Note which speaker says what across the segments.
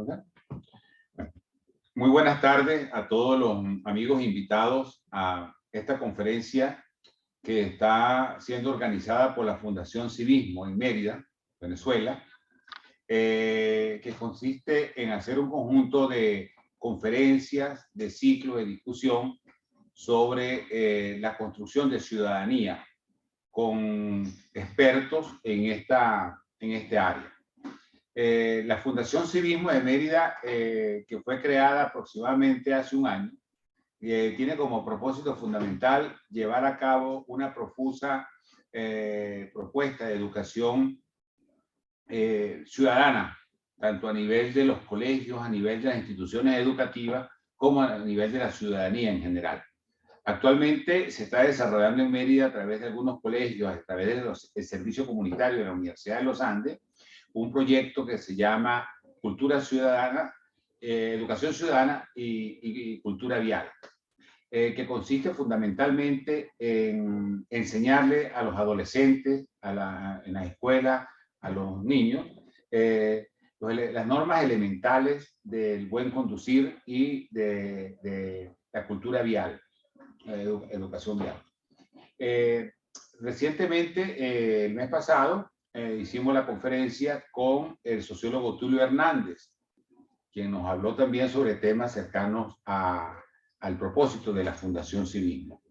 Speaker 1: profesor? Muy buenas tardes a todos los amigos invitados a esta conferencia que está siendo organizada por la Fundación Civismo en Mérida, Venezuela, que consiste en hacer un conjunto de conferencias, de ciclos de discusión sobre la construcción de ciudadanía con expertos en este área. La Fundación Civismo de Mérida, que fue creada aproximadamente hace un año, tiene como propósito fundamental llevar a cabo una profusa propuesta de educación ciudadana, tanto a nivel de los colegios, a nivel de las instituciones educativas, como a nivel de la ciudadanía en general. Actualmente se está desarrollando en Mérida a través de algunos colegios, a través del servicio comunitario de la Universidad de los Andes, un proyecto que se llama Cultura Ciudadana, Educación Ciudadana y Cultura Vial, que consiste fundamentalmente en enseñarle a los adolescentes, en la escuela, a los niños, las normas elementales del buen conducir y de la cultura vial, educación vial. Recientemente, el mes pasado, hicimos la conferencia con el sociólogo Tulio Hernández, quien nos habló también sobre temas cercanos al propósito de la Fundación Civismo.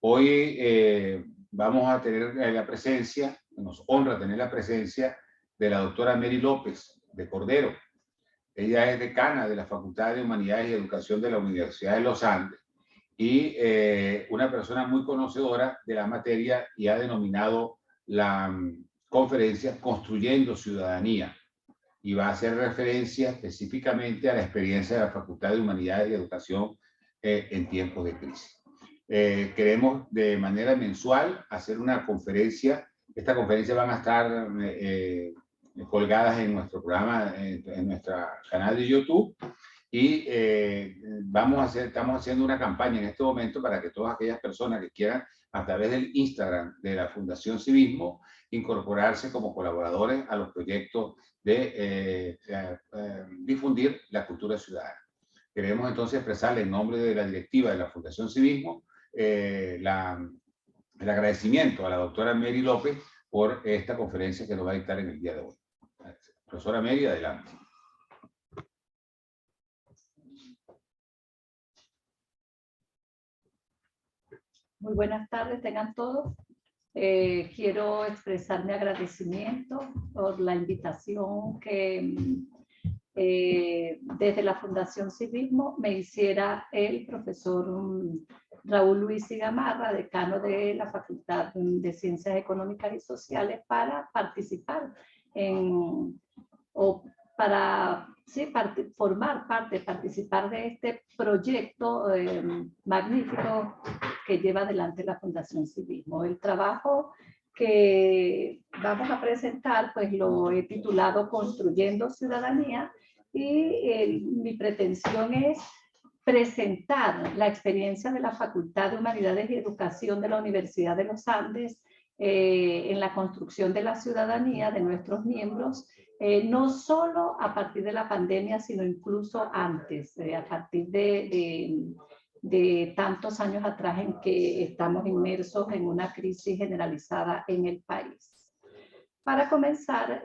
Speaker 1: Hoy vamos a tener la presencia, nos honra tener la presencia de la doctora Mary López de Cordero. Ella es decana de la Facultad de Humanidades y Educación de la Universidad de los Andes y una persona muy conocedora de la materia y ha denominado la conferencia Construyendo Ciudadanía, y va a hacer referencia específicamente a la experiencia de la Facultad de Humanidades y Educación en tiempos de crisis. Queremos de manera mensual hacer una conferencia. Esta conferencia van a estar colgadas en nuestro programa, en nuestro canal de YouTube, y estamos haciendo una campaña en este momento para que todas aquellas personas que quieran, a través del Instagram de la Fundación Civismo, incorporarse como colaboradores a los proyectos de difundir la cultura ciudadana. Queremos entonces expresarle en nombre de la directiva de la Fundación Civismo el agradecimiento a la doctora Mary López por esta conferencia que nos va a dictar en el día de hoy. Profesora Mary, adelante.
Speaker 2: Muy buenas tardes, tengan todos. Quiero expresar mi agradecimiento por la invitación que desde la Fundación Civismo me hiciera el profesor Raúl Luis Gamarra, decano de la Facultad de Ciencias Económicas y Sociales, para participar participar de este proyecto magnífico que lleva adelante la Fundación Civismo. El trabajo que vamos a presentar, pues lo he titulado Construyendo Ciudadanía, y mi pretensión es presentar la experiencia de la Facultad de Humanidades y Educación de la Universidad de los Andes en la construcción de la ciudadanía de nuestros miembros, no solo a partir de la pandemia, sino incluso antes, a partir de tantos años atrás en que estamos inmersos en una crisis generalizada en el país. Para comenzar,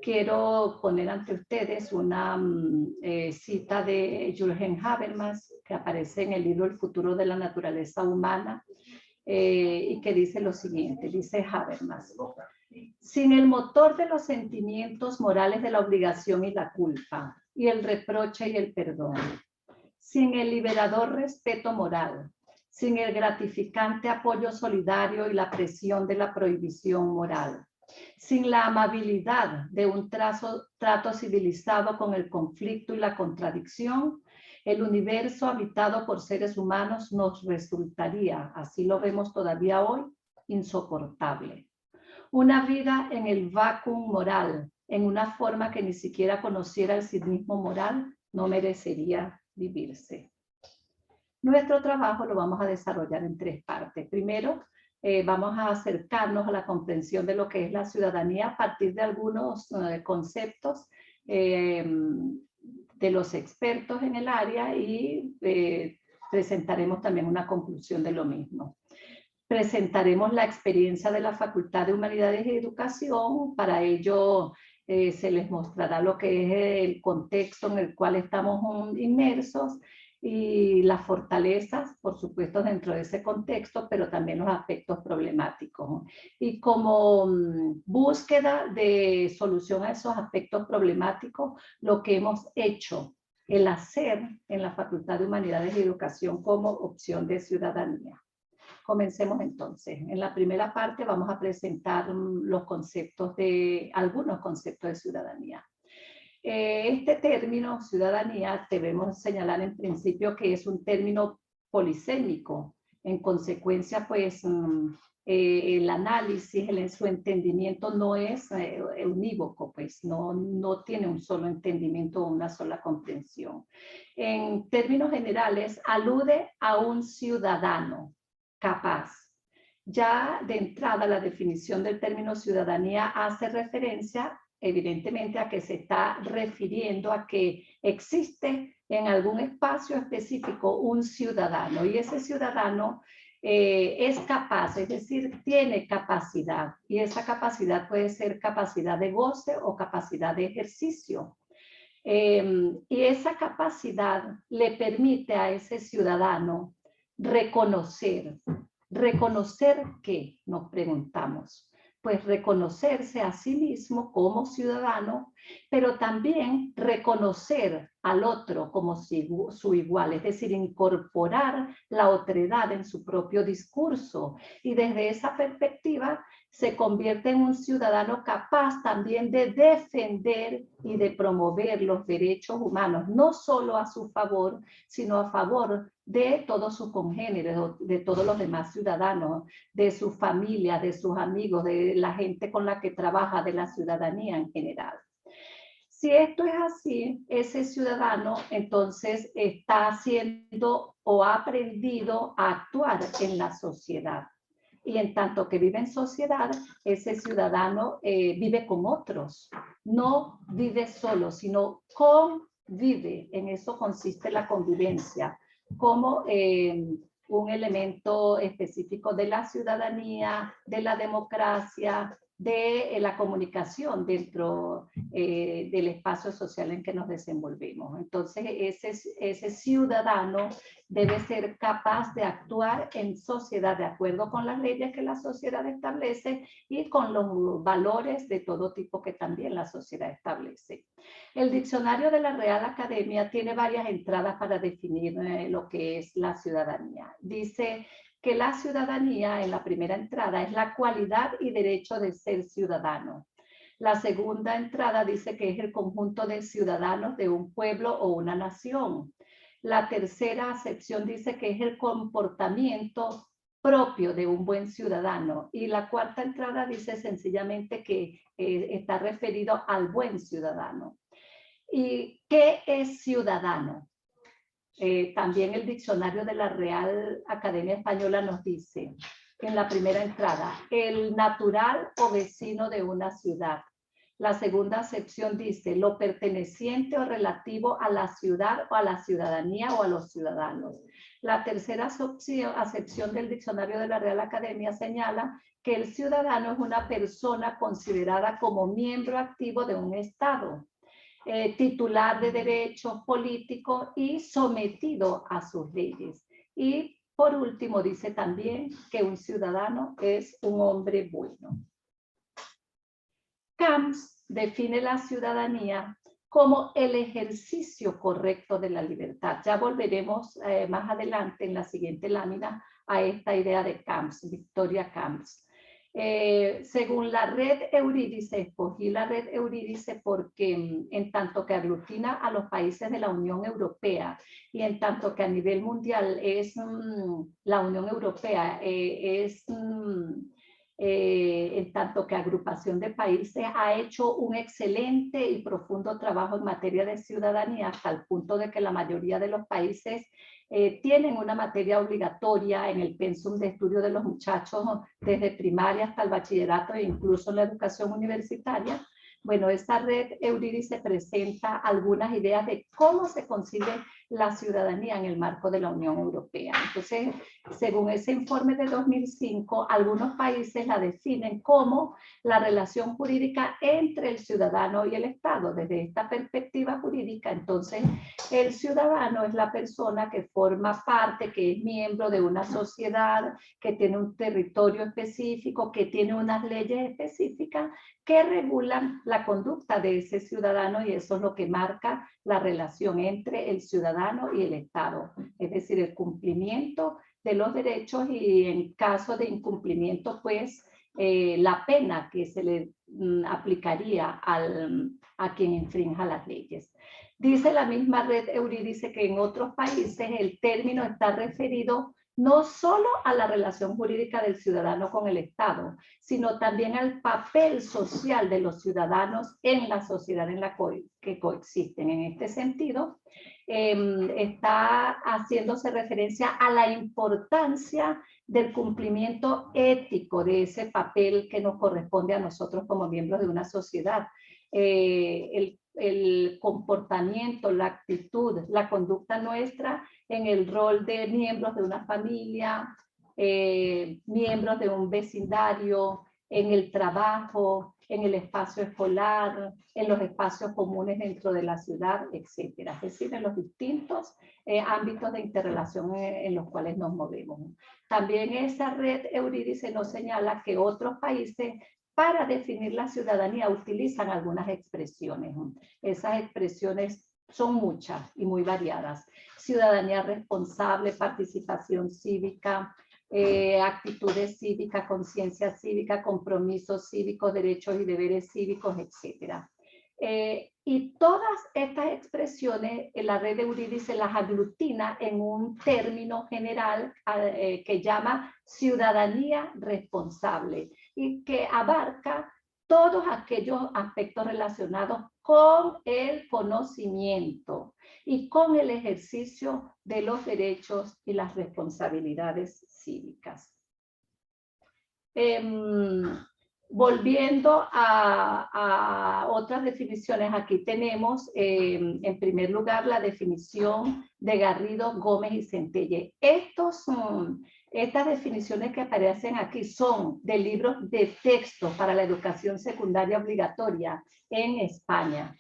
Speaker 2: quiero poner ante ustedes una cita de Jürgen Habermas, que aparece en el libro El futuro de la naturaleza humana, y que dice lo siguiente, dice Habermas: sin el motor de los sentimientos morales de la obligación y la culpa, y el reproche y el perdón, sin el liberador respeto moral, sin el gratificante apoyo solidario y la presión de la prohibición moral, sin la amabilidad de un trato civilizado con el conflicto y la contradicción, el universo habitado por seres humanos nos resultaría, así lo vemos todavía hoy, insoportable. Una vida en el vacuum moral, en una forma que ni siquiera conociera el civismo moral, no merecería vivirse. Nuestro trabajo lo vamos a desarrollar en tres partes. Primero, vamos a acercarnos a la comprensión de lo que es la ciudadanía a partir de algunos conceptos de los expertos en el área y presentaremos también una conclusión de lo mismo. Presentaremos la experiencia de la Facultad de Humanidades y Educación. Para ello se les mostrará lo que es el contexto en el cual estamos inmersos y las fortalezas, por supuesto, dentro de ese contexto, pero también los aspectos problemáticos. Y como búsqueda de solución a esos aspectos problemáticos, lo que hemos hecho, el hacer en la Facultad de Humanidades y Educación como opción de ciudadanía. Comencemos entonces. En la primera parte vamos a presentar los conceptos algunos conceptos de ciudadanía. Este término, ciudadanía, debemos señalar en principio que es un término polisémico. En consecuencia, pues, el análisis, su entendimiento no es unívoco, pues, no tiene un solo entendimiento o una sola comprensión. En términos generales, alude a un ciudadano capaz. Ya de entrada, la definición del término ciudadanía hace referencia evidentemente a que se está refiriendo a que existe en algún espacio específico un ciudadano y ese ciudadano es capaz, es decir, tiene capacidad y esa capacidad puede ser capacidad de goce o capacidad de ejercicio. Y esa capacidad le permite a ese ciudadano reconocer. ¿Reconocer qué? Nos preguntamos. Pues reconocerse a sí mismo como ciudadano, pero también reconocer al otro como su igual, es decir, incorporar la otredad en su propio discurso. Y desde esa perspectiva se convierte en un ciudadano capaz también de defender y de promover los derechos humanos, no solo a su favor, sino a favor de todos sus congéneres, de todos los demás ciudadanos, de su familia, de sus amigos, de la gente con la que trabaja, de la ciudadanía en general. Si esto es así, ese ciudadano entonces está haciendo o ha aprendido a actuar en la sociedad. Y en tanto que vive en sociedad, ese ciudadano vive con otros. No vive solo, sino convive. En eso consiste la convivencia, como un elemento específico de la ciudadanía, de la democracia, de la comunicación dentro del espacio social en que nos desenvolvemos. Entonces, ese ciudadano debe ser capaz de actuar en sociedad de acuerdo con las leyes que la sociedad establece y con los valores de todo tipo que también la sociedad establece. El diccionario de la Real Academia tiene varias entradas para definir lo que es la ciudadanía. Dice que la ciudadanía, en la primera entrada, es la cualidad y derecho de ser ciudadano. La segunda entrada dice que es el conjunto de ciudadanos de un pueblo o una nación. La tercera acepción dice que es el comportamiento propio de un buen ciudadano. Y la cuarta entrada dice sencillamente que está referido al buen ciudadano. ¿Y qué es ciudadano? También el diccionario de la Real Academia Española nos dice en la primera entrada, el natural o vecino de una ciudad. La segunda acepción dice lo perteneciente o relativo a la ciudad o a la ciudadanía o a los ciudadanos. La tercera acepción del diccionario de la Real Academia señala que el ciudadano es una persona considerada como miembro activo de un Estado. Titular de derechos políticos y sometido a sus leyes. Y por último dice también que un ciudadano es un hombre bueno. Camps define la ciudadanía como el ejercicio correcto de la libertad. Ya volveremos más adelante en la siguiente lámina a esta idea de Camps, Victoria Camps. Según la red Eurídice, escogí la red Eurídice porque en tanto que aglutina a los países de la Unión Europea y en tanto que a nivel mundial es la Unión Europea, en tanto que agrupación de países ha hecho un excelente y profundo trabajo en materia de ciudadanía hasta el punto de que la mayoría de los países tienen una materia obligatoria en el pensum de estudio de los muchachos desde primaria hasta el bachillerato e incluso en la educación universitaria. Bueno, esta red Eurídice presenta algunas ideas de cómo se concibe la ciudadanía en el marco de la Unión Europea. Entonces, según ese informe de 2005, algunos países la definen como la relación jurídica entre el ciudadano y el Estado. Desde esta perspectiva jurídica, entonces, el ciudadano es la persona que forma parte, que es miembro de una sociedad, que tiene un territorio específico, que tiene unas leyes específicas que regulan la conducta de ese ciudadano, y eso es lo que marca la relación entre el ciudadano y el Estado, es decir, el cumplimiento de los derechos y en caso de incumplimiento, pues la pena que se le aplicaría a quien infrinja las leyes. Dice la misma red Eurídice que en otros países el término está referido no solo a la relación jurídica del ciudadano con el Estado, sino también al papel social de los ciudadanos en la sociedad en la que coexisten. En este sentido, está haciéndose referencia a la importancia del cumplimiento ético de ese papel que nos corresponde a nosotros como miembros de una sociedad. El comportamiento, la actitud, la conducta nuestra en el rol de miembros de una familia, miembros de un vecindario, en el trabajo, en el espacio escolar, en los espacios comunes dentro de la ciudad, etcétera. Es decir, en los distintos ámbitos de interrelación en los cuales nos movemos. También esa red Eurídice nos señala que otros países para definir la ciudadanía utilizan algunas expresiones. Esas expresiones son muchas y muy variadas. Ciudadanía responsable, participación cívica, actitudes cívicas, conciencia cívica, compromisos cívicos, derechos y deberes cívicos, etc. Y todas estas expresiones, la red Eurídice las aglutina en un término general que llama ciudadanía responsable y que abarca todos aquellos aspectos relacionados con el conocimiento y con el ejercicio de los derechos y las responsabilidades cívicas. Volviendo a otras definiciones, aquí tenemos en primer lugar la definición de Garrido, Gómez y Centelle. Estas definiciones que aparecen aquí son de libros de texto para la educación secundaria obligatoria en España.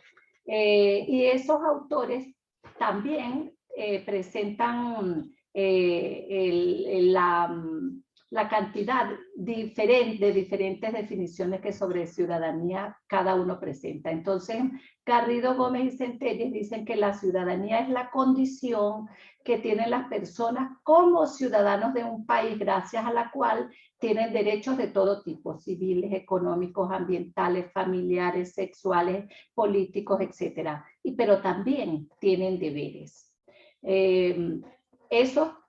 Speaker 2: Y esos autores también presentan la cantidad de diferentes definiciones que sobre ciudadanía cada uno presenta. Entonces, Garrido, Gómez y Centelles dicen que la ciudadanía es la condición que tienen las personas como ciudadanos de un país, gracias a la cual tienen derechos de todo tipo, civiles, económicos, ambientales, familiares, sexuales, políticos, etc. Pero también tienen deberes. Eso,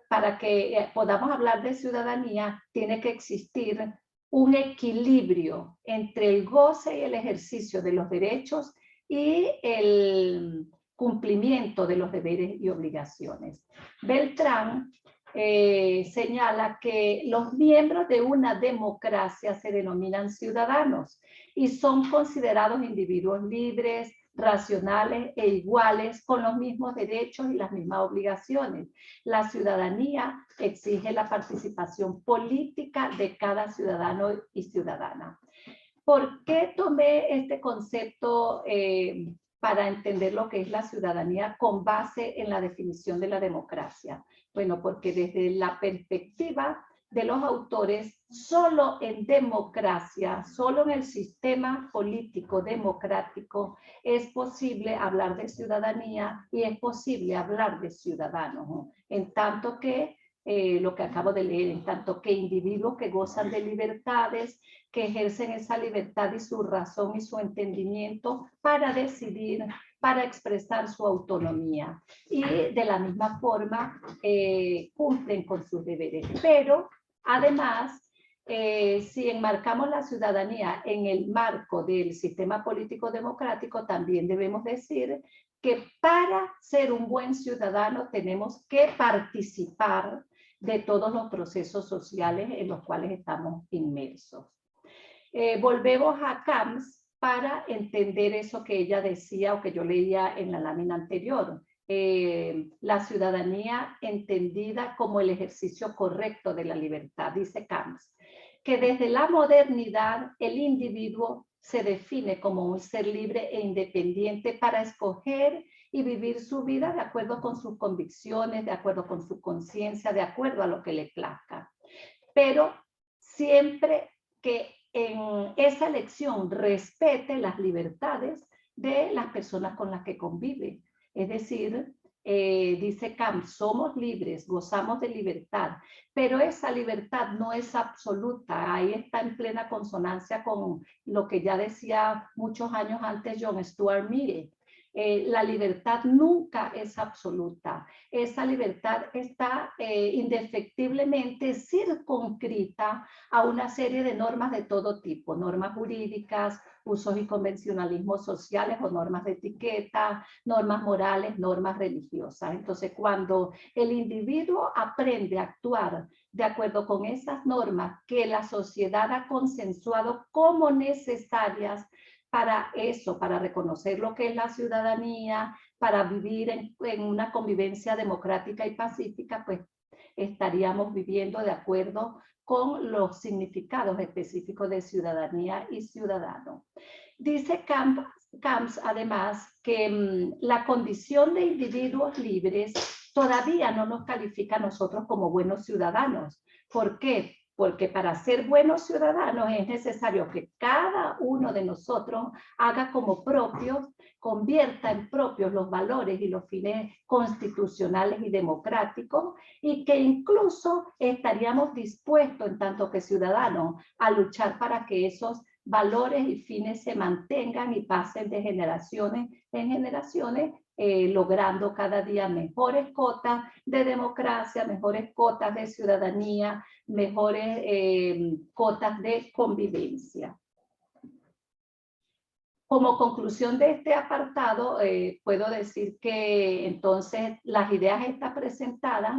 Speaker 2: para que podamos hablar de ciudadanía, tiene que existir un equilibrio entre el goce y el ejercicio de los derechos y el cumplimiento de los deberes y obligaciones. Beltrán señala que los miembros de una democracia se denominan ciudadanos y son considerados individuos libres, racionales e iguales, con los mismos derechos y las mismas obligaciones. La ciudadanía exige la participación política de cada ciudadano y ciudadana. ¿Por qué tomé este concepto para entender lo que es la ciudadanía con base en la definición de la democracia? Bueno, porque desde la perspectiva de los autores, solo en democracia, solo en el sistema político democrático es posible hablar de ciudadanía y es posible hablar de ciudadanos, ¿no? En tanto que, lo que acabo de leer, en tanto que individuos que gozan de libertades, que ejercen esa libertad y su razón y su entendimiento para decidir, para expresar su autonomía. Y de la misma forma cumplen con sus deberes. Pero además, si enmarcamos la ciudadanía en el marco del sistema político democrático, también debemos decir que para ser un buen ciudadano tenemos que participar de todos los procesos sociales en los cuales estamos inmersos. Volvemos a Camps para entender eso que ella decía o que yo leía en la lámina anterior. La ciudadanía entendida como el ejercicio correcto de la libertad, dice Camps, que desde la modernidad el individuo se define como un ser libre e independiente para escoger y vivir su vida de acuerdo con sus convicciones, de acuerdo con su conciencia, de acuerdo a lo que le plazca. Pero siempre que en esa elección respete las libertades de las personas con las que convive. Es decir, dice Kant, somos libres, gozamos de libertad, pero esa libertad no es absoluta. Ahí está en plena consonancia con lo que ya decía muchos años antes John Stuart Mill. La libertad nunca es absoluta. Esa libertad está indefectiblemente circunscrita a una serie de normas de todo tipo, normas jurídicas, usos y convencionalismos sociales o normas de etiqueta, normas morales, normas religiosas. Entonces, cuando el individuo aprende a actuar de acuerdo con esas normas que la sociedad ha consensuado como necesarias para eso, para reconocer lo que es la ciudadanía, para vivir en una convivencia democrática y pacífica, pues estaríamos viviendo de acuerdo con los significados específicos de ciudadanía y ciudadano. Dice Camps, además, que la condición de individuos libres todavía no nos califica a nosotros como buenos ciudadanos. ¿Por qué? Porque para ser buenos ciudadanos es necesario que cada uno de nosotros haga como propios, convierta en propios los valores y los fines constitucionales y democráticos, y que incluso estaríamos dispuestos, en tanto que ciudadanos, a luchar para que esos valores y fines se mantengan y pasen de generaciones en generaciones, logrando cada día mejores cotas de democracia, mejores cotas de ciudadanía, mejores cotas de convivencia. Como conclusión de este apartado, puedo decir que entonces las ideas estas presentadas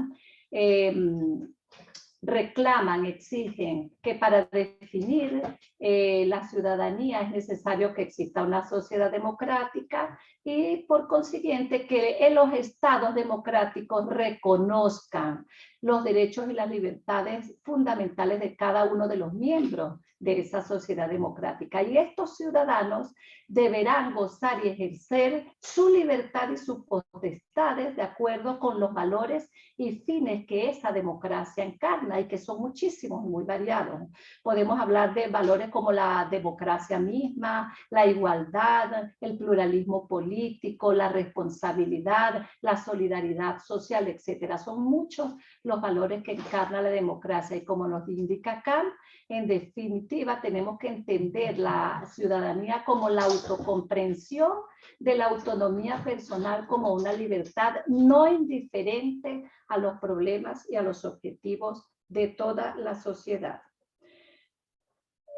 Speaker 2: reclaman, exigen que para definir la ciudadanía es necesario que exista una sociedad democrática y por consiguiente que los estados democráticos reconozcan los derechos y las libertades fundamentales de cada uno de los miembros de esa sociedad democrática. Y estos ciudadanos deberán gozar y ejercer su libertad y sus potestades de acuerdo con los valores y fines que esa democracia encarna y que son muchísimos y muy variados. Podemos hablar de valores como la democracia misma, la igualdad, el pluralismo político, la responsabilidad, la solidaridad social, etcétera. Son muchos los valores que encarna la democracia y como nos indica Kant, en definitiva tenemos que entender la ciudadanía como la autocomprensión de la autonomía personal como una libertad no indiferente a los problemas y a los objetivos de toda la sociedad.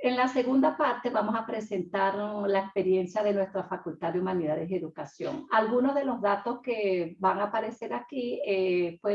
Speaker 2: En la segunda parte vamos a presentar la experiencia de nuestra Facultad de Humanidades y Educación. Algunos de los datos que van a aparecer aquí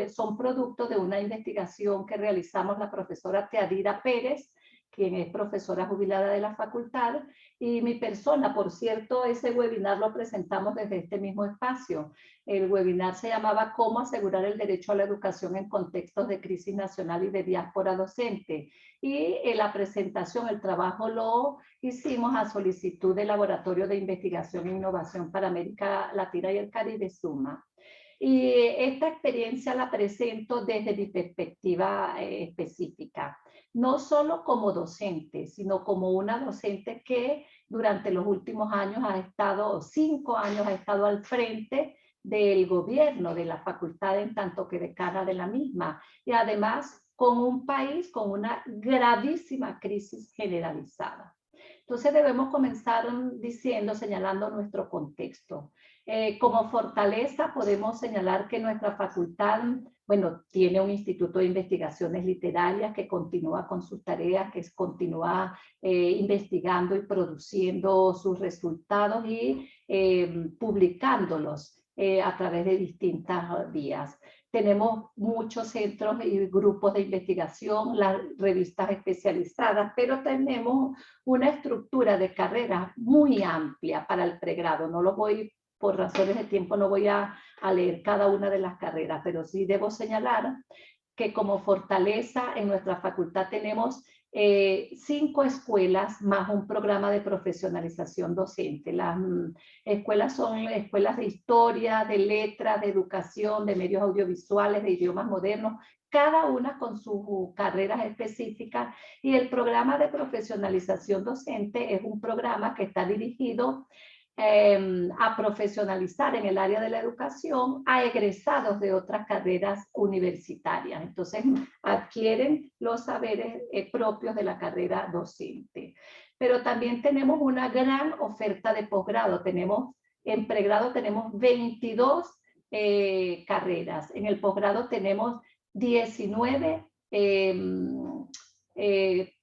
Speaker 2: son producto de una investigación que realizamos la profesora Teadira Pérez, quien es profesora jubilada de la facultad, y mi persona. Por cierto, ese webinar lo presentamos desde este mismo espacio. El webinar se llamaba ¿Cómo asegurar el derecho a la educación en contextos de crisis nacional y de diáspora docente? Y en la presentación, el trabajo lo hicimos a solicitud del Laboratorio de Investigación e Innovación para América Latina y el Caribe, SUMA. Y esta experiencia la presento desde mi perspectiva específica, no solo como docente, sino como una docente que durante los últimos años ha estado, 5 años ha estado al frente del gobierno de la facultad en tanto que decana de la misma, y además con un país con una gravísima crisis generalizada. Entonces debemos comenzar señalando nuestro contexto. Como fortaleza podemos señalar que nuestra facultad, bueno, tiene un instituto de investigaciones literarias que continúa con sus tareas, que continúa investigando y produciendo sus resultados y publicándolos a través de distintas vías. tenemos muchos centros y grupos de investigación, las revistas especializadas, pero tenemos una estructura de carreras muy amplia para el pregrado. No lo voy, por razones de tiempo, no voy a leer cada una de las carreras, pero sí debo señalar que como fortaleza en nuestra facultad tenemos 5 escuelas más un programa de profesionalización docente. Las escuelas son escuelas de historia, de letras, de educación, de medios audiovisuales, de idiomas modernos, cada una con sus carreras específicas, y el programa de profesionalización docente es un programa que está dirigido a profesionalizar en el área de la educación a egresados de otras carreras universitarias. Entonces, adquieren los saberes propios de la carrera docente. Pero también tenemos una gran oferta de posgrado. En pregrado tenemos 22 carreras. En el posgrado tenemos 19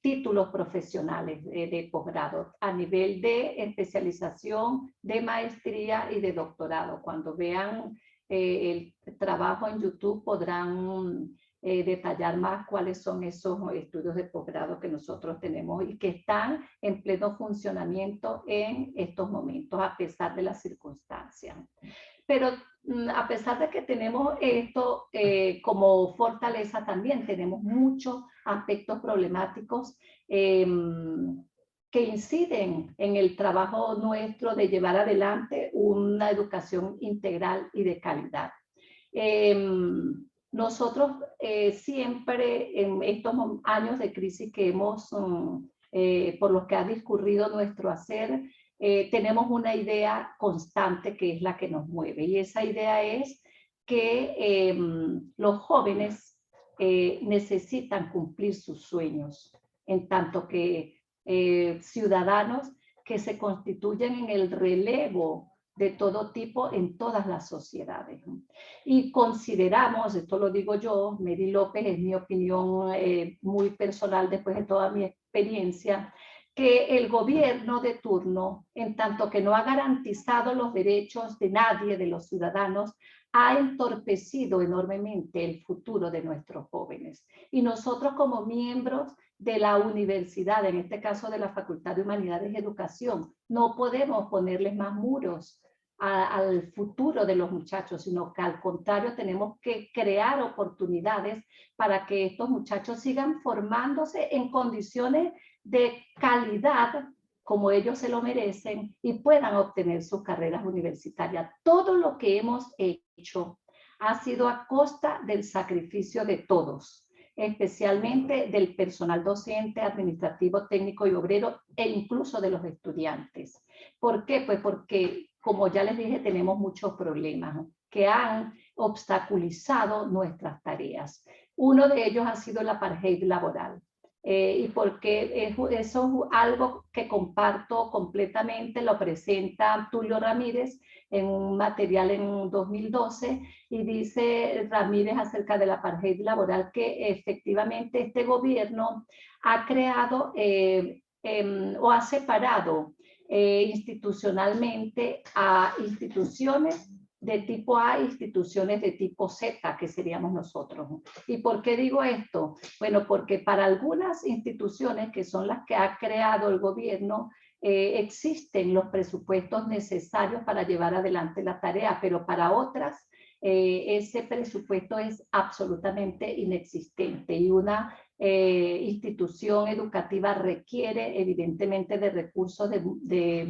Speaker 2: títulos profesionales de posgrado a nivel de especialización, de maestría y de doctorado. Cuando vean el trabajo en YouTube podrán detallar más cuáles son esos estudios de posgrado que nosotros tenemos y que están en pleno funcionamiento en estos momentos, a pesar de las circunstancias. Pero a pesar de que tenemos esto como fortaleza, también tenemos muchos aspectos problemáticos que inciden en el trabajo nuestro de llevar adelante una educación integral y de calidad. Nosotros siempre en estos años de crisis que hemos, por los que ha discurrido nuestro hacer, tenemos una idea constante que es la que nos mueve, y esa idea es que los jóvenes necesitan cumplir sus sueños, en tanto que ciudadanos que se constituyen en el relevo de todo tipo en todas las sociedades. Y consideramos, esto lo digo yo, Mary López, es mi opinión muy personal después de toda mi experiencia, que el gobierno de turno, en tanto que no ha garantizado los derechos de nadie, de los ciudadanos, ha entorpecido enormemente el futuro de nuestros jóvenes. Y nosotros como miembros de la universidad, en este caso de la Facultad de Humanidades y Educación, no podemos ponerles más muros al futuro de los muchachos, sino que al contrario tenemos que crear oportunidades para que estos muchachos sigan formándose en condiciones de calidad como ellos se lo merecen y puedan obtener sus carreras universitarias. Todo lo que hemos hecho ha sido a costa del sacrificio de todos, especialmente del personal docente, administrativo, técnico y obrero, e incluso de los estudiantes. ¿Por qué? Pues porque, como ya les dije, tenemos muchos problemas, ¿no?, que han obstaculizado nuestras tareas. Uno de ellos ha sido el apartheid laboral. Y porque eso es algo que comparto completamente, lo presenta Tulio Ramírez en un material en 2012, y dice Ramírez acerca del apartheid laboral que efectivamente este gobierno ha creado o ha separado institucionalmente a instituciones de tipo A e instituciones de tipo Z, que seríamos nosotros. ¿Y por qué digo esto? Bueno, porque para algunas instituciones, que son las que ha creado el gobierno, existen los presupuestos necesarios para llevar adelante la tarea, pero para otras ese presupuesto es absolutamente inexistente, y una institución educativa requiere evidentemente de recursos de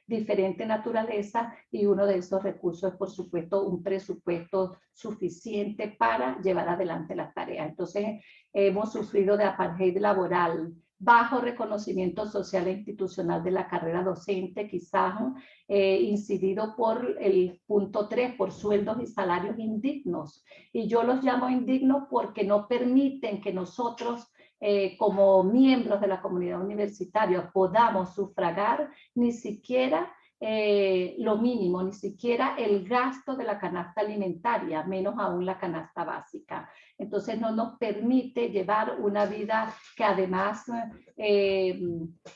Speaker 2: diferente naturaleza, y uno de esos recursos es, por supuesto, un presupuesto suficiente para llevar adelante las tareas. Entonces, hemos sufrido de apartheid laboral, bajo reconocimiento social e institucional de la carrera docente, quizás incidido por el punto 3, por sueldos y salarios indignos. Y yo los llamo indignos porque no permiten que nosotros, como miembros de la comunidad universitaria, podamos sufragar ni siquiera lo mínimo, ni siquiera el gasto de la canasta alimentaria, menos aún la canasta básica. Entonces no nos permite llevar una vida que además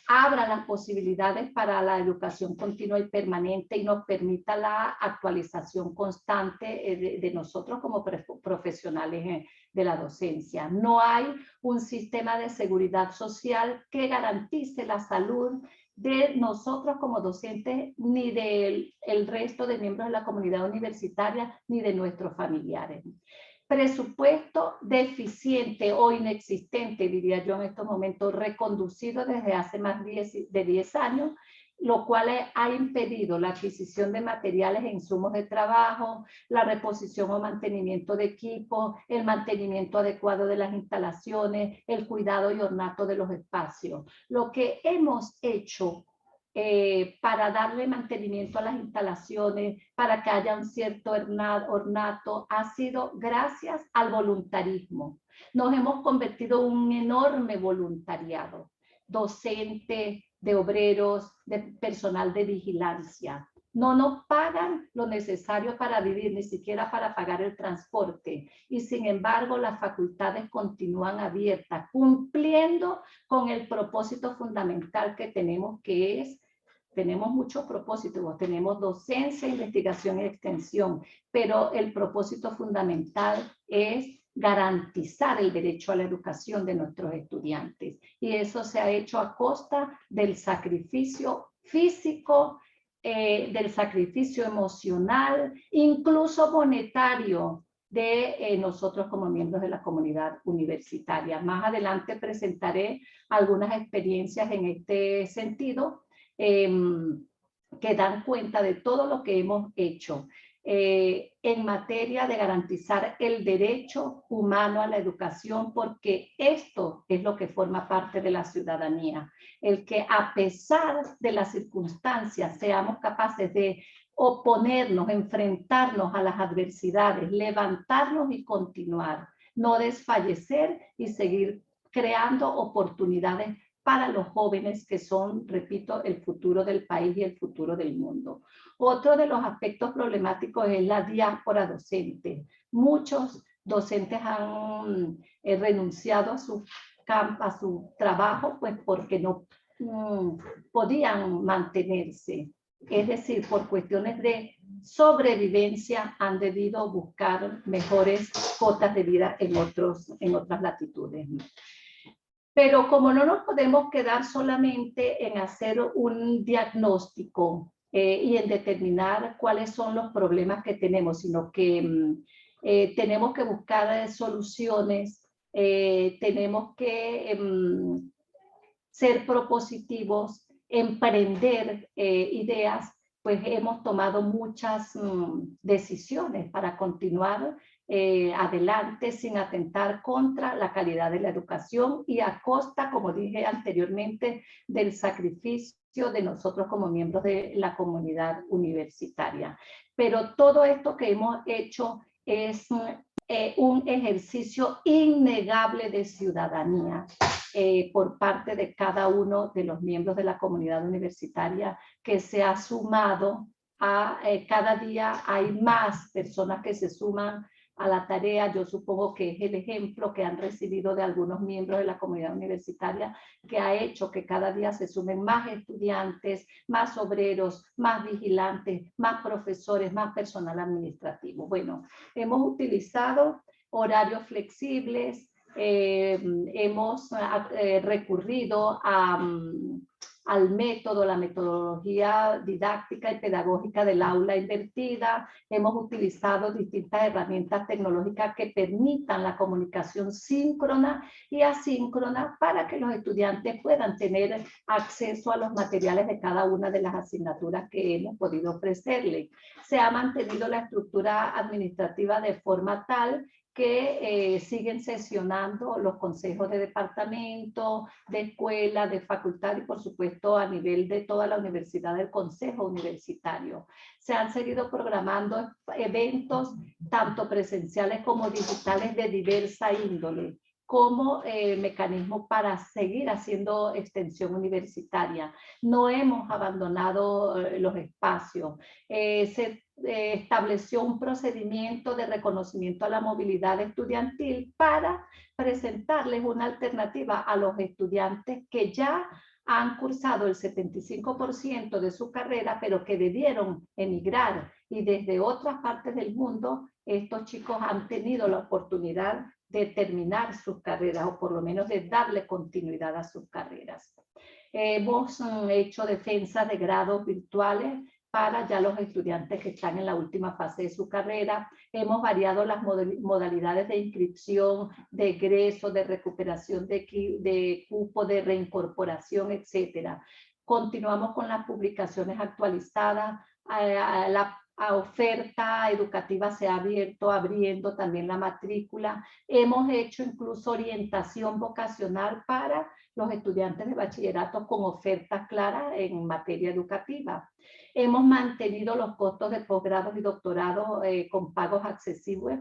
Speaker 2: abra las posibilidades para la educación continua y permanente y nos permita la actualización constante de nosotros como profesionales de la docencia. No hay un sistema de seguridad social que garantice la salud de nosotros como docentes, ni del resto de miembros de la comunidad universitaria, ni de nuestros familiares. Presupuesto deficiente o inexistente, diría yo en estos momentos, reconducido desde hace más de 10 años, lo cual ha impedido la adquisición de materiales e insumos de trabajo, la reposición o mantenimiento de equipos, el mantenimiento adecuado de las instalaciones, el cuidado y ornato de los espacios. Lo que hemos hecho para darle mantenimiento a las instalaciones, para que haya un cierto ornato, ha sido gracias al voluntarismo. Nos hemos convertido en un enorme voluntariado, docente, de obreros, de personal de vigilancia. No nos pagan lo necesario para vivir, ni siquiera para pagar el transporte. Y sin embargo, las facultades continúan abiertas, cumpliendo con el propósito fundamental que tenemos, que es, tenemos muchos propósitos, tenemos docencia, investigación y extensión, pero el propósito fundamental es garantizar el derecho a la educación de nuestros estudiantes. Y eso se ha hecho a costa del sacrificio físico, del sacrificio emocional, incluso monetario de nosotros como miembros de la comunidad universitaria. Más adelante presentaré algunas experiencias en este sentido que dan cuenta de todo lo que hemos hecho. En materia de garantizar el derecho humano a la educación, porque esto es lo que forma parte de la ciudadanía. El que a pesar de las circunstancias seamos capaces de oponernos, enfrentarnos a las adversidades, levantarnos y continuar, no desfallecer y seguir creando oportunidades para los jóvenes que son, repito, el futuro del país y el futuro del mundo. Otro de los aspectos problemáticos es la diáspora docente. Muchos docentes han renunciado a su trabajo pues porque no podían mantenerse. Es decir, por cuestiones de sobrevivencia han debido buscar mejores cotas de vida en otras latitudes. Pero como no nos podemos quedar solamente en hacer un diagnóstico y en determinar cuáles son los problemas que tenemos, sino que tenemos que buscar soluciones, tenemos que ser propositivos, emprender ideas, pues hemos tomado muchas decisiones para continuar adelante sin atentar contra la calidad de la educación y a costa, como dije anteriormente, del sacrificio de nosotros como miembros de la comunidad universitaria. Pero todo esto que hemos hecho es un ejercicio innegable de ciudadanía por parte de cada uno de los miembros de la comunidad universitaria que se ha sumado a cada día hay más personas que se suman a la tarea. Yo supongo que es el ejemplo que han recibido de algunos miembros de la comunidad universitaria que ha hecho que cada día se sumen más estudiantes, más obreros, más vigilantes, más profesores, más personal administrativo. Bueno, hemos utilizado horarios flexibles, hemos recurrido al método, la metodología didáctica y pedagógica del aula invertida. Hemos utilizado distintas herramientas tecnológicas que permitan la comunicación síncrona y asíncrona para que los estudiantes puedan tener acceso a los materiales de cada una de las asignaturas que hemos podido ofrecerles. Se ha mantenido la estructura administrativa de forma tal que siguen sesionando los consejos de departamento, de escuela, de facultad y por supuesto a nivel de toda la universidad del consejo universitario. Se han seguido programando eventos tanto presenciales como digitales de diversa índole. como mecanismo para seguir haciendo extensión universitaria. No hemos abandonado los espacios. Se estableció un procedimiento de reconocimiento a la movilidad estudiantil para presentarles una alternativa a los estudiantes que ya han cursado el 75% de su carrera, pero que debieron emigrar, y desde otras partes del mundo estos chicos han tenido la oportunidad de terminar sus carreras, o por lo menos de darle continuidad a sus carreras. Hemos hecho defensas de grados virtuales para ya los estudiantes que están en la última fase de su carrera. Hemos variado las modalidades de inscripción, de egreso, de recuperación de cupo, de reincorporación, etcétera. Continuamos con las publicaciones actualizadas. La oferta educativa se ha abierto, abriendo también la matrícula. Hemos hecho incluso orientación vocacional para los estudiantes de bachillerato con ofertas claras en materia educativa. Hemos mantenido los costos de posgrados y doctorados con pagos accesibles,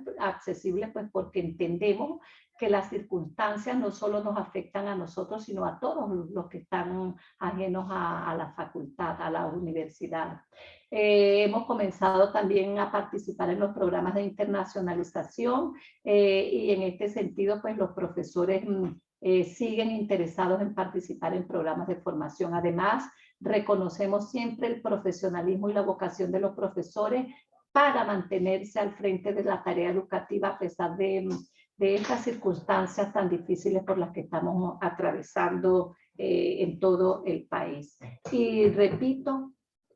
Speaker 2: pues porque entendemos que las circunstancias no solo nos afectan a nosotros, sino a todos los que están ajenos a la facultad, a la universidad. Hemos comenzado también a participar en los programas de internacionalización y en este sentido, pues los profesores siguen interesados en participar en programas de formación. Además, reconocemos siempre el profesionalismo y la vocación de los profesores para mantenerse al frente de la tarea educativa a pesar de estas circunstancias tan difíciles por las que estamos atravesando en todo el país. Y repito,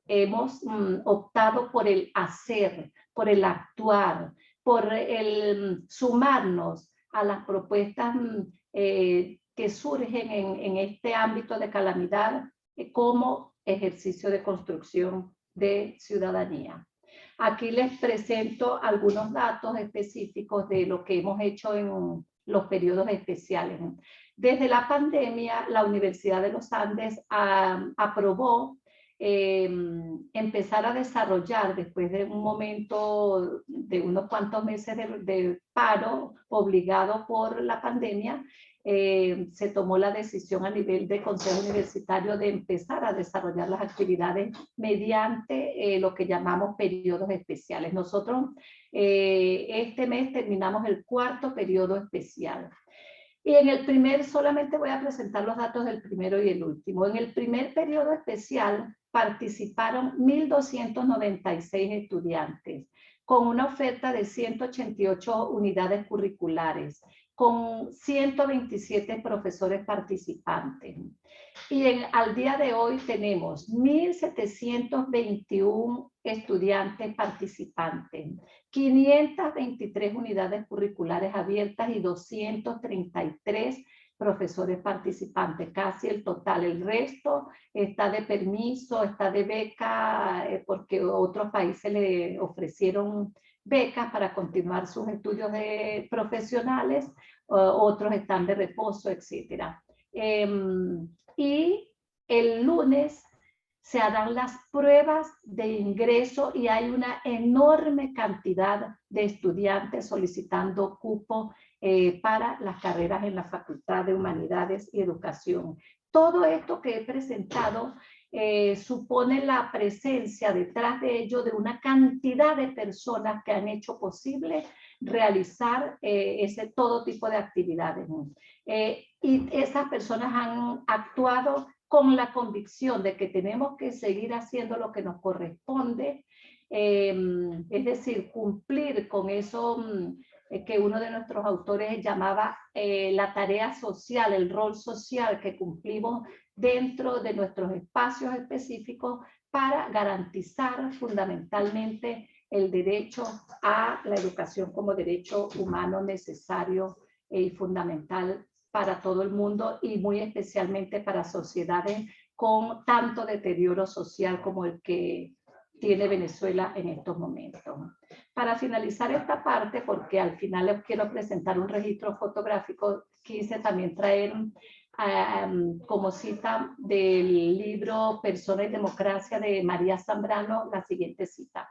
Speaker 2: hemos optado por el hacer, por el actuar, por el sumarnos a las propuestas que surgen en este ámbito de calamidad como ejercicio de construcción de ciudadanía. Aquí les presento algunos datos específicos de lo que hemos hecho en los periodos especiales. Desde la pandemia, la Universidad de los Andes aprobó empezar a desarrollar, después de un momento de unos cuantos meses de paro obligado por la pandemia, se tomó la decisión a nivel de Consejo Universitario de empezar a desarrollar las actividades mediante lo que llamamos periodos especiales. Nosotros este mes terminamos el 4º periodo especial. Y en el solamente voy a presentar los datos del primero y el último. En el primer periodo especial participaron 1.296 estudiantes, con una oferta de 188 unidades curriculares, con 127 profesores participantes. Y al día de hoy tenemos 1.721 estudiantes participantes, 523 unidades curriculares abiertas y 233 profesores participantes, casi el total. El resto está de permiso, está de beca, porque otros países le ofrecieron becas para continuar sus estudios profesionales, otros están de reposo, etc. Y el lunes se harán las pruebas de ingreso y hay una enorme cantidad de estudiantes solicitando cupo para las carreras en la Facultad de Humanidades y Educación. Todo esto que he presentado supone la presencia detrás de ello de una cantidad de personas que han hecho posible realizar todo tipo de actividades. Y esas personas han actuado con la convicción de que tenemos que seguir haciendo lo que nos corresponde, es decir, cumplir con eso que uno de nuestros autores llamaba la tarea social, el rol social que cumplimos dentro de nuestros espacios específicos para garantizar fundamentalmente el derecho a la educación como derecho humano necesario y fundamental para todo el mundo y muy especialmente para sociedades con tanto deterioro social como el que tiene Venezuela en estos momentos. Para finalizar esta parte, porque al final les quiero presentar un registro fotográfico, quise también traer como cita del libro Persona y Democracia de María Zambrano la siguiente cita.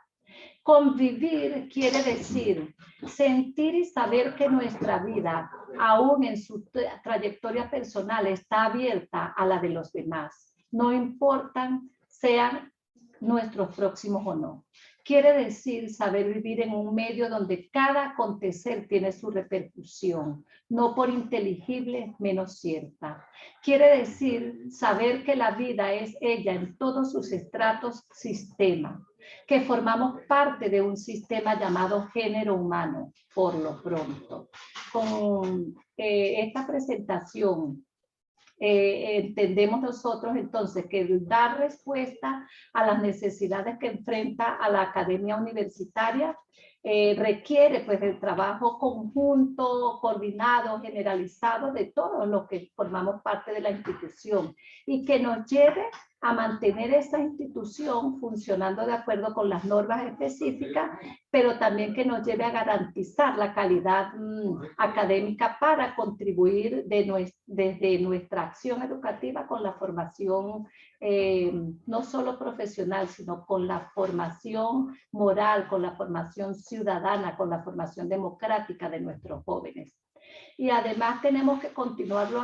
Speaker 2: Convivir quiere decir sentir y saber que nuestra vida aún en su trayectoria personal, está abierta a la de los demás. No importan sean nuestros próximos o no. Quiere decir saber vivir en un medio donde cada acontecer tiene su repercusión, no por inteligible menos cierta. Quiere decir saber que la vida es ella en todos sus estratos sistema, que formamos parte de un sistema llamado género humano, por lo pronto. Con esta presentación, entendemos nosotros entonces que dar respuesta a las necesidades que enfrenta a la academia universitaria requiere pues el trabajo conjunto, coordinado, generalizado de todos los que formamos parte de la institución y que nos lleve a mantener esta institución funcionando de acuerdo con las normas específicas, pero también que nos lleve a garantizar la calidad académica para contribuir desde nuestra acción educativa con la formación no solo profesional, sino con la formación moral, con la formación ciudadana, con la formación democrática de nuestros jóvenes. Y además tenemos que continuarlo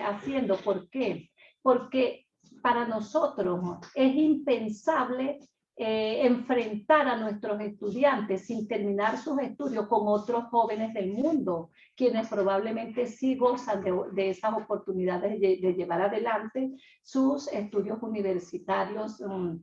Speaker 2: haciendo. ¿Por qué? Porque para nosotros es impensable enfrentar a nuestros estudiantes sin terminar sus estudios con otros jóvenes del mundo, quienes probablemente sí gozan de esas oportunidades de llevar adelante sus estudios universitarios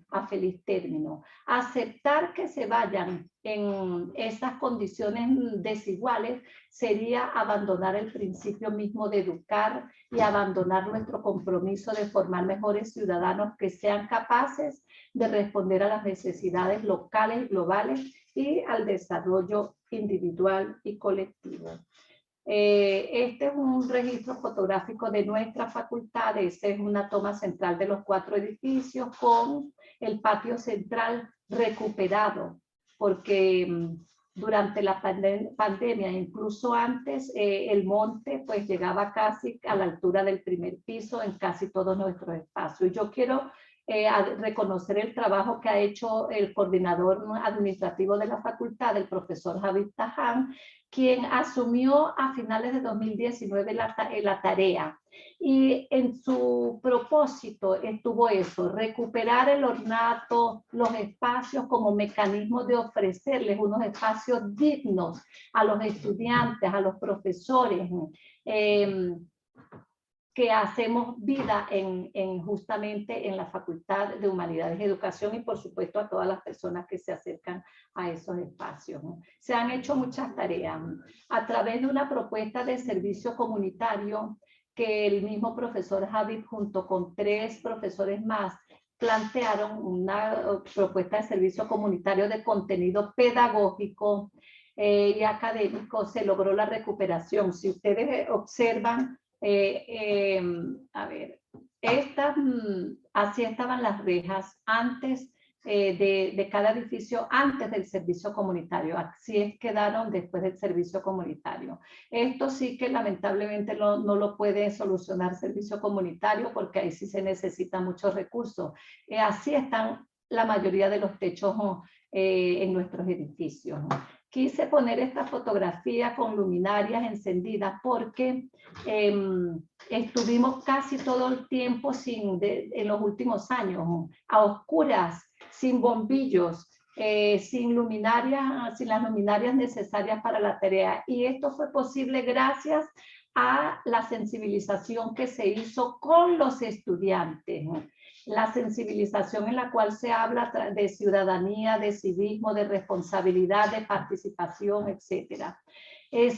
Speaker 2: a feliz término. Aceptar que se vayan en esas condiciones desiguales sería abandonar el principio mismo de educar y abandonar nuestro compromiso de formar mejores ciudadanos que sean capaces de responder a las necesidades locales y globales y al desarrollo individual y colectivo. Este es un registro fotográfico de nuestra facultad. Esta es una toma central de los 4 edificios con el patio central recuperado, porque durante la pandemia, incluso antes, el monte pues llegaba casi a la altura del primer piso en casi todos nuestros espacios. Yo quiero reconocer el trabajo que ha hecho el coordinador administrativo de la facultad, el profesor Javid Taján, quien asumió a finales de 2019 la tarea. Y en su propósito estuvo eso, recuperar el ornato, los espacios como mecanismo de ofrecerles unos espacios dignos a los estudiantes, a los profesores, que hacemos vida justamente en la Facultad de Humanidades y Educación y por supuesto a todas las personas que se acercan a esos espacios. Se han hecho muchas tareas a través de una propuesta de servicio comunitario que el mismo profesor Javid junto con 3 profesores más plantearon una propuesta de servicio comunitario de contenido pedagógico y académico. Se logró la recuperación. Si ustedes observan, a ver, así estaban las rejas antes de cada edificio, antes del servicio comunitario. Así quedaron después del servicio comunitario. Esto sí que lamentablemente no lo puede solucionar servicio comunitario porque ahí sí se necesitan muchos recursos. Así están la mayoría de los techos en nuestros edificios. Quise poner esta fotografía con luminarias encendidas porque estuvimos casi todo el tiempo en los últimos años a oscuras, sin bombillos, sin las luminarias necesarias para la tarea. Y esto fue posible gracias a la sensibilización que se hizo con los estudiantes. La sensibilización en la cual se habla de ciudadanía, de civismo, de responsabilidad, de participación, etc.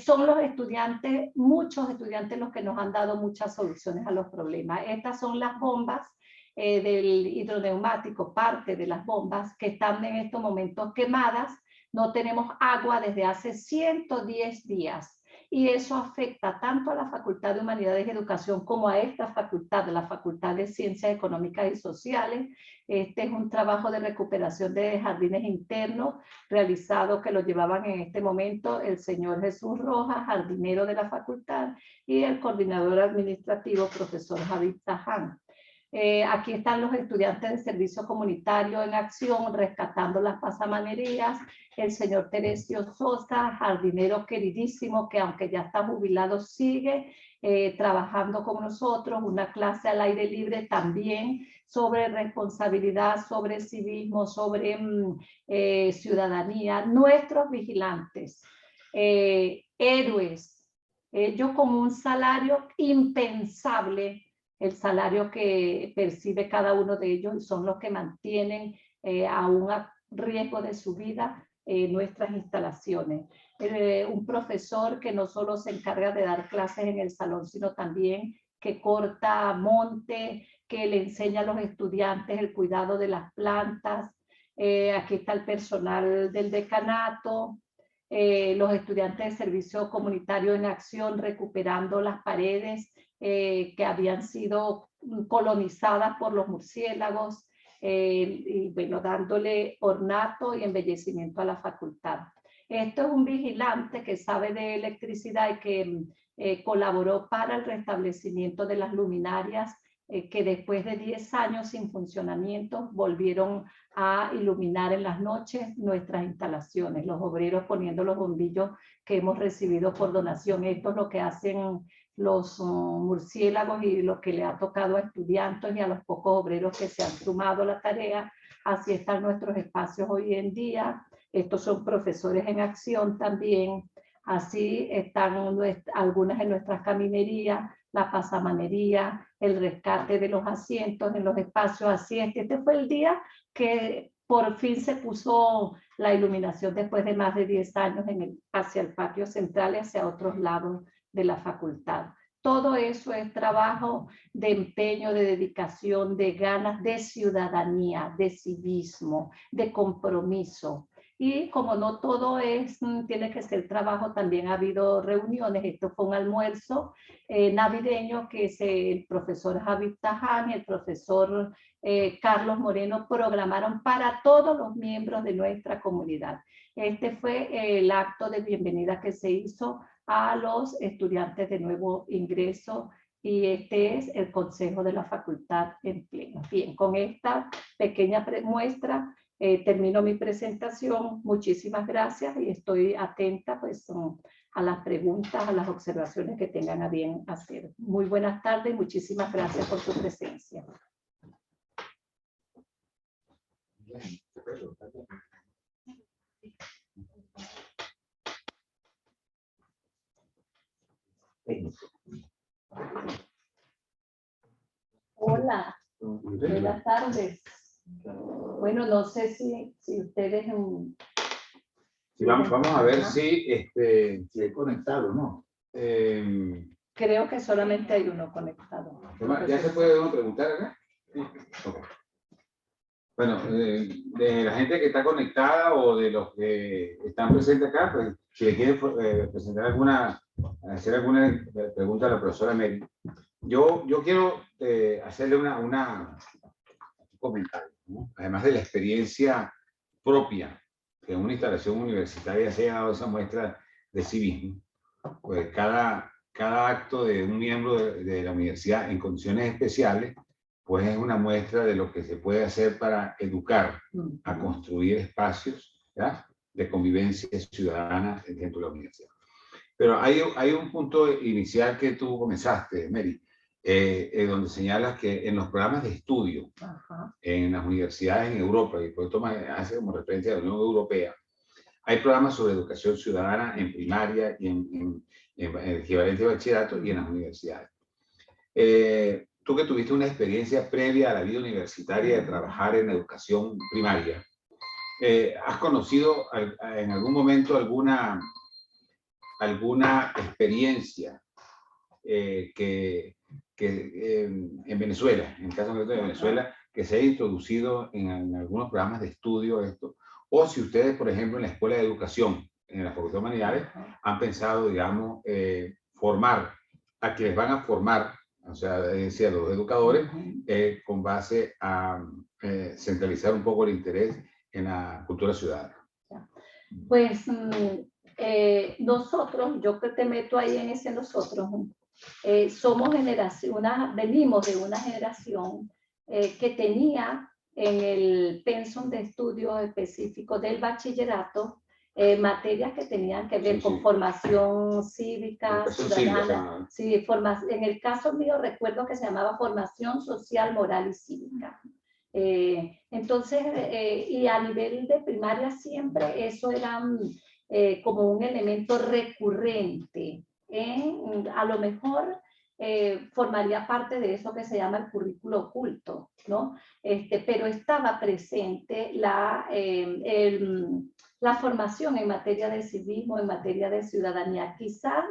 Speaker 2: Son los estudiantes, muchos estudiantes los que nos han dado muchas soluciones a los problemas. Estas son las bombas del hidroneumático, parte de las bombas que están en estos momentos quemadas. No tenemos agua desde hace 110 días. Y eso afecta tanto a la Facultad de Humanidades y Educación como a esta facultad, la Facultad de Ciencias Económicas y Sociales. Este es un trabajo de recuperación de jardines internos realizado que lo llevaban en este momento el señor Jesús Rojas, jardinero de la facultad, y el coordinador administrativo, profesor Javid Taján. Aquí están los estudiantes de servicio comunitario en acción, rescatando las pasamanerías. El señor Teresio Sosa, jardinero queridísimo, que aunque ya está jubilado, sigue trabajando con nosotros. Una clase al aire libre también sobre responsabilidad, sobre civismo, sobre ciudadanía. Nuestros vigilantes, héroes, ellos con un salario impensable, el salario que percibe cada uno de ellos, son los que mantienen aún a riesgo de su vida nuestras instalaciones. Un profesor que no solo se encarga de dar clases en el salón, sino también que corta monte, que le enseña a los estudiantes el cuidado de las plantas. Aquí está el personal del decanato, los estudiantes de servicio comunitario en acción, recuperando las paredes que habían sido colonizadas por los murciélagos, y bueno, dándole ornato y embellecimiento a la facultad. Esto es un vigilante que sabe de electricidad y que colaboró para el restablecimiento de las luminarias que después de 10 años sin funcionamiento volvieron a iluminar en las noches nuestras instalaciones, los obreros poniendo los bombillos que hemos recibido por donación. Esto es lo que hacen los murciélagos y lo que le ha tocado a estudiantes y a los pocos obreros que se han sumado a la tarea. Así están nuestros espacios hoy en día. Estos son profesores en acción también. Así están algunas de nuestras caminerías, la pasamanería, el rescate de los asientos en los espacios. Así es que este fue el día que por fin se puso la iluminación después de más de 10 años hacia el patio central y hacia otros lados de la facultad. Todo eso es trabajo de empeño, de dedicación, de ganas, de ciudadanía, de civismo, de compromiso. Y como no todo tiene que ser trabajo, también ha habido reuniones. Esto fue un almuerzo navideño que el profesor Javid Taján y el profesor Carlos Moreno programaron para todos los miembros de nuestra comunidad. Este fue el acto de bienvenida que se hizo a los estudiantes de nuevo ingreso, y este es el consejo de la facultad en pleno. Bien, con esta pequeña muestra termino mi presentación. Muchísimas gracias y estoy atenta pues a las preguntas, a las observaciones que tengan a bien hacer. Muy buenas tardes y muchísimas gracias por su presencia. Hola, buenas tardes. Bueno, no sé si ustedes...
Speaker 1: Sí, vamos a ver si he conectado, ¿no?
Speaker 2: Creo que solamente hay uno conectado.
Speaker 1: ¿Ya se puede uno preguntar acá? Okay. Bueno, de la gente que está conectada o de los que están presentes acá, pues si le quieren presentar hacer alguna pregunta a la profesora Mary. Yo quiero hacerle un comentario, ¿no? Además de la experiencia propia que en una instalación universitaria se ha dado esa muestra de civismo, pues cada acto de un miembro de la universidad en condiciones especiales, pues es una muestra de lo que se puede hacer para educar a construir espacios, ¿ya?, de convivencia ciudadana dentro de la universidad. Pero hay un punto inicial que tú comenzaste, Mary, donde señalas que en los programas de estudio en las universidades en Europa, y por esto hace como referencia a la Unión Europea, hay programas sobre educación ciudadana en primaria y en el equivalente de bachillerato y en las universidades. Tú que tuviste una experiencia previa a la vida universitaria de trabajar en educación primaria, ¿has conocido en algún momento alguna experiencia en Venezuela, en el caso de Venezuela, que se haya introducido en algunos programas de estudio esto? O si ustedes, por ejemplo, en la Escuela de Educación, en la Facultad de Humanidades, han pensado, digamos, formar a quienes van a formar, o sea, a los educadores, con base a centralizar un poco el interés en la cultura ciudadana.
Speaker 2: Pues nosotros, yo que te meto ahí en ese nosotros, somos venimos de una generación que tenía en el pensum de estudios específicos del bachillerato materias que tenían que ver con formación cívica, ciudadana. Sí, en el caso mío recuerdo que se llamaba formación social, moral y cívica. Entonces, y a nivel de primaria siempre eso era como un elemento recurrente. A lo mejor formaría parte de eso que se llama el currículo oculto, ¿no? Pero estaba presente la formación en materia de civismo, en materia de ciudadanía, quizás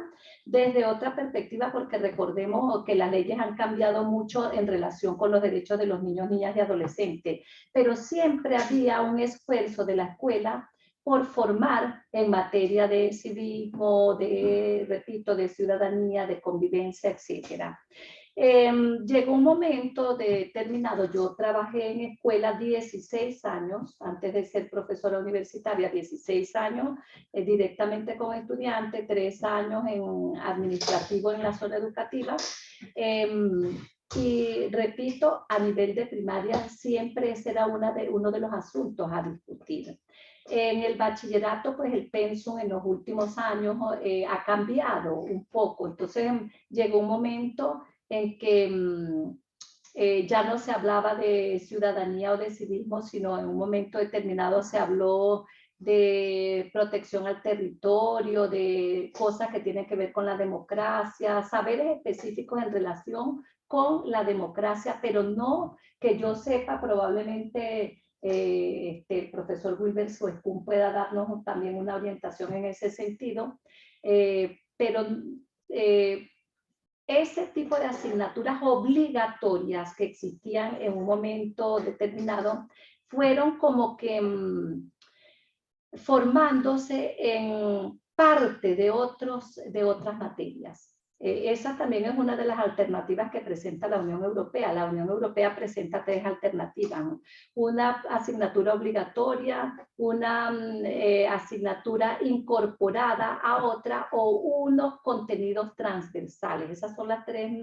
Speaker 2: desde otra perspectiva, porque recordemos que las leyes han cambiado mucho en relación con los derechos de los niños, niñas y adolescentes, pero siempre había un esfuerzo de la escuela por formar en materia de civismo, repito, de ciudadanía, de convivencia, etc. Llegó un momento determinado, yo trabajé en escuela 16 años, antes de ser profesora universitaria, 16 años directamente con estudiantes, 3 años en administrativo en la zona educativa. Y repito, a nivel de primaria siempre ese era uno de los asuntos a discutir. En el bachillerato, pues el pensum en los últimos años ha cambiado un poco. Entonces llegó un momento en que ya no se hablaba de ciudadanía o de civismo, sino en un momento determinado se habló de protección al territorio, de cosas que tienen que ver con la democracia, saberes específicos en relación con la democracia, pero no que yo sepa, probablemente el profesor Wilber Suescún pueda darnos también una orientación en ese sentido, pero ese tipo de asignaturas obligatorias que existían en un momento determinado fueron como que formándose en parte de otras materias. Esa también es una de las alternativas que presenta la Unión Europea. La Unión Europea presenta 3 alternativas, ¿no? Una asignatura obligatoria, una asignatura incorporada a otra o unos contenidos transversales. Esas son las 3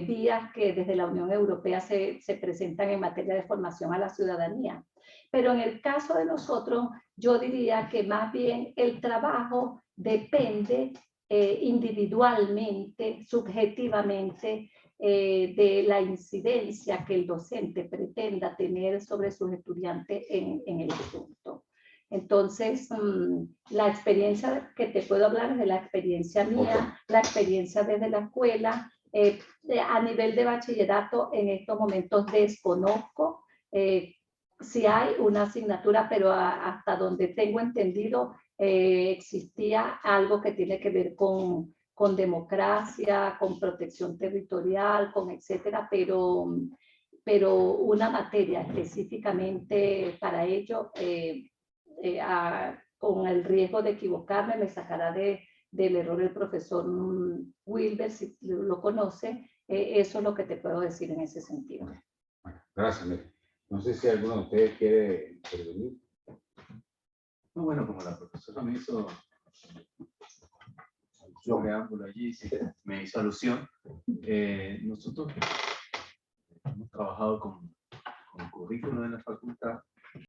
Speaker 2: vías que desde la Unión Europea se presentan en materia de formación a la ciudadanía. Pero en el caso de nosotros, yo diría que más bien el trabajo depende individualmente, subjetivamente, de la incidencia que el docente pretenda tener sobre sus estudiantes en el asunto. Entonces, la experiencia que te puedo hablar es de la experiencia mía, la experiencia desde la escuela. A nivel de bachillerato, en estos momentos desconozco si hay una asignatura, pero hasta donde tengo entendido, existía algo que tiene que ver con democracia, con protección territorial, con etcétera, pero una materia específicamente para ello, con el riesgo de equivocarme, me sacará del error el profesor Wilber, si lo conoce. Eso es lo que te puedo decir en ese sentido.
Speaker 1: Bueno, gracias, Mary. No sé si alguno de ustedes quiere intervenir.
Speaker 3: No, bueno, como la profesora me hizo un preámbulo allí, sí, me hizo alusión, nosotros hemos trabajado con currículum en la facultad